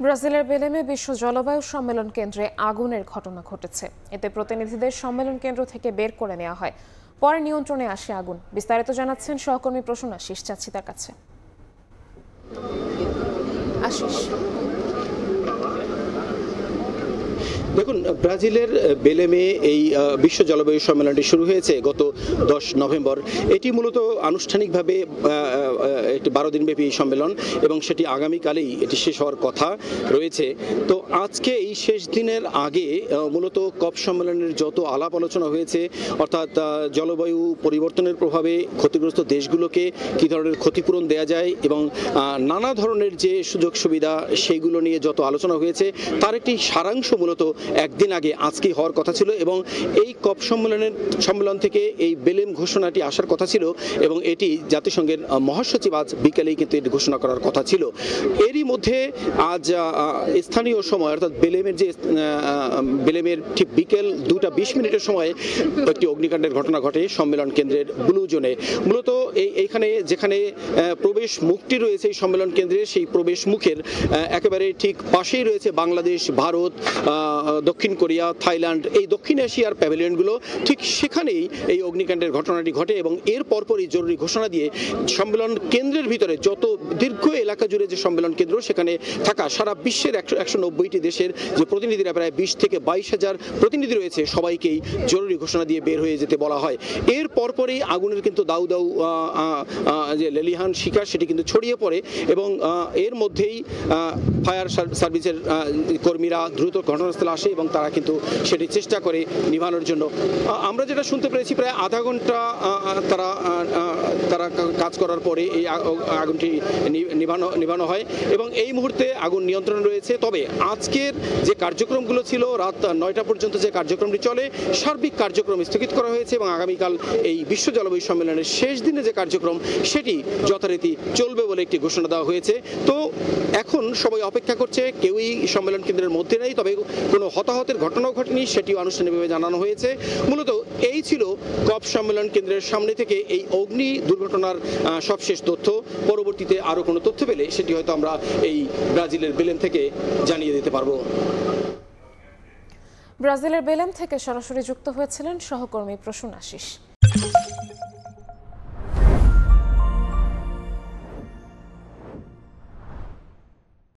ব্রাজিলের বেলেমে বিশ্ব জলবায়ু সম্মেলন কেন্দ্রে আগুনের ঘটনা ঘটেছে। এতে প্রতিনিধিদের সম্মেলন কেন্দ্র থেকে বের করে নেওয়া হয়। পরে নিয়ন্ত্রণে আসে আগুন। বিস্তারিত জানাচ্ছেন সহকর্মী প্রসূন আশিস। যাচ্ছি তার কাছে। আশিস, দেখুন, ব্রাজিলের বেলেমে এই বিশ্ব জলবায়ু সম্মেলনটি শুরু হয়েছে গত 10 নভেম্বর। এটি মূলত আনুষ্ঠানিকভাবে একটি 12 দিনব্যাপী সম্মেলন এবং সেটি আগামীকালেই এটি শেষ হওয়ার কথা রয়েছে। তো আজকে এই শেষ দিনের আগে মূলত কপ সম্মেলনের যত আলাপ আলোচনা হয়েছে, অর্থাৎ জলবায়ু পরিবর্তনের প্রভাবে ক্ষতিগ্রস্ত দেশগুলোকে কী ধরনের ক্ষতিপূরণ দেওয়া যায় এবং নানা ধরনের যে সুযোগ সুবিধা সেইগুলো নিয়ে যত আলোচনা হয়েছে তার একটি সারাংশ মূলত একদিন আগে আজকেই হওয়ার কথা ছিল এবং এই কপ সম্মেলন থেকে এই বেলেম ঘোষণাটি আসার কথা ছিল এবং এটি জাতিসংঘের মহাসচিব আজ বিকেলেই কিন্তু এটি ঘোষণা করার কথা ছিল। এরই মধ্যে আজ স্থানীয় সময় অর্থাৎ বেলেমের ঠিক বিকেল 2:20 সময় একটি অগ্নিকাণ্ডের ঘটনা ঘটে সম্মেলন কেন্দ্রের ব্লু জোনে। মূলত এইখানে যেখানে প্রবেশ মুখটি রয়েছে এই সম্মেলন কেন্দ্রের, সেই প্রবেশ মুখের একেবারে ঠিক পাশেই রয়েছে বাংলাদেশ, ভারত, দক্ষিণ কোরিয়া, থাইল্যান্ড, এই দক্ষিণ এশিয়ার প্যাভিলিয়নগুলো। ঠিক সেখানেই এই অগ্নিকাণ্ডের ঘটনাটি ঘটে এবং এর পরপরই জরুরি ঘোষণা দিয়ে সম্মেলন কেন্দ্রের ভিতরে যত দীর্ঘ এলাকা জুড়ে যে সম্মেলন কেন্দ্র সেখানে থাকা সারা বিশ্বের 190টি দেশের যে প্রতিনিধিরা প্রায় 20 থেকে 22,000 প্রতিনিধি রয়েছে সবাইকেই জরুরি ঘোষণা দিয়ে বের হয়ে যেতে বলা হয়। এর পরপরই আগুনের কিন্তু দাউ দাউ যে লেলিহান শিকার সেটি কিন্তু ছড়িয়ে পড়ে এবং এর মধ্যেই ফায়ার সার্ভিসের কর্মীরা দ্রুত ঘটনাস্থলে আসে এবং তারা কিন্তু সেটি চেষ্টা করে নিভানোর জন্য। আমরা যেটা শুনতে পেরেছি প্রায় আধা ঘন্টা তারা কাজ করার পরে এই আগুনটি নিভানো হয় এবং এই মুহূর্তে আগুন নিয়ন্ত্রণ রয়েছে। তবে আজকের যে কার্যক্রমগুলো ছিল রাত 9টা পর্যন্ত যে কার্যক্রমটি চলে, সার্বিক কার্যক্রম স্থগিত করা হয়েছে এবং আগামীকাল এই বিশ্ব জলবায়ু সম্মেলনের শেষ দিনে যে কার্যক্রম সেটি যথারীতি চলবে বলে একটি ঘোষণা দেওয়া হয়েছে। তো এখন সবাই অপেক্ষা করছে, কেউই সম্মেলন কেন্দ্রের মধ্যে নেই, তবে কোনো হতাহতের ঘটনাও ঘটেনি সেটিও আনুষ্ঠানিকভাবে জানানো হয়েছে। মূলত এই ছিল কপ সম্মেলন কেন্দ্রের সামনে থেকে এই অগ্নি দুর্ঘটনার সবশেষ তথ্য। পরবর্তীতে আরও কোনো তথ্য পেলে সেটি হয়তো আমরা এই ব্রাজিলের বেলেম থেকে জানিয়ে দিতে পারবো। ব্রাজিলের বেলেম থেকে সরাসরি যুক্ত হয়েছিলেন সহকর্মী প্রসূন আশিস।